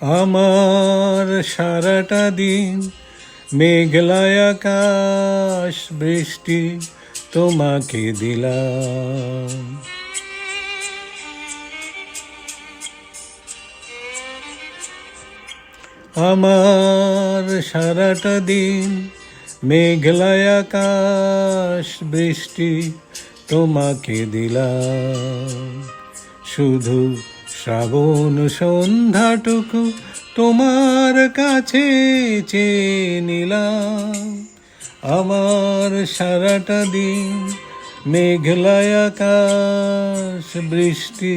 আমার সারাটা দিন মেঘলায় আকাশ বৃষ্টি তোমাকে দিলাম। আমার সারাটা দিন মেঘলায় আকাশ বৃষ্টি তোমাকে দিলাম। শুধু শ্রাবণ সন্ধ্যাটুকু তোমার কাছে চেয়ে নিলাম। আমার সারাটা দিন মেঘলায় আকাশ বৃষ্টি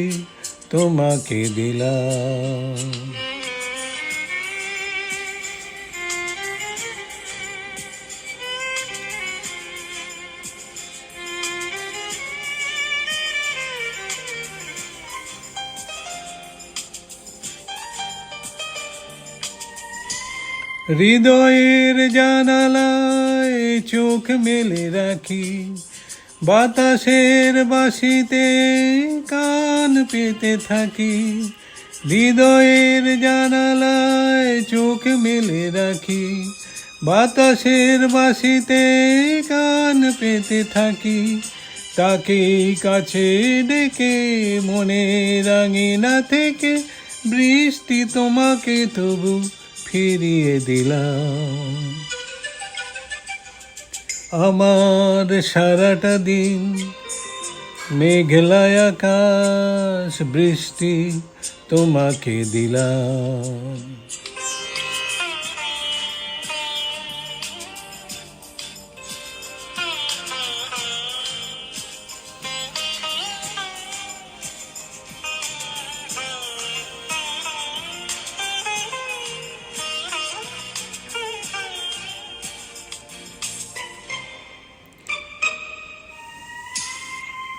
তোমাকে দিলাম। হৃদয়ের জানালায় চোখ মেলে রাখি, বাতাসের বাঁশিতে কান পেতে থাকি। হৃদয়ের জানালায় চোখ মেলে রাখি, বাতাসের বাঁশিতে কান পেতে থাকি। তাকে কাছে ডেকে মনে রাঙিনা থেকে বৃষ্টি তোমাকে তবু ফিরিয়ে দিলাম। আমার সারাটা দিন মেঘলায় আকাশ বৃষ্টি তোমাকে দিলাম।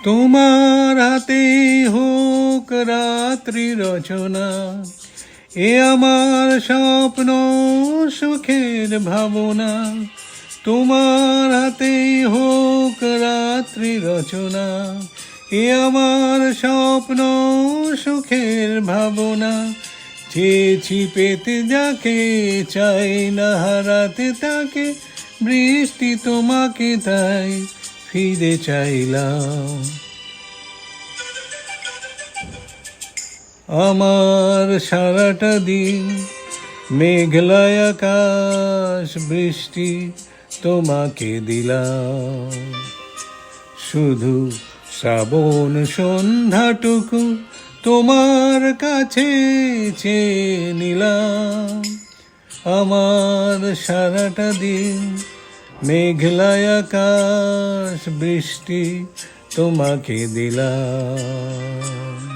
তোমার হাতে হোক রাত্রি রচনা, এ আমার স্বপ্ন সুখের ভাবনা। তোমার হাতে হোক রাত্রি রচনা, এ আমার স্বপ্ন সুখের ভাবনা। চেয়েছি পেতে যাকে, চাই না হারাতে তাকে, বৃষ্টি তোমাকে তাই ফিরে চাইলাম। আমার সারাটা দিন মেঘলায় আকাশ বৃষ্টি তোমাকে দিলাম। শুধু শ্রাবণ সন্ধ্যাটুকু তোমার কাছে চেয়ে নিলাম। আমার সারাটা দিন মেঘলায় আকাশ বৃষ্টি তোমাকে দিলাম।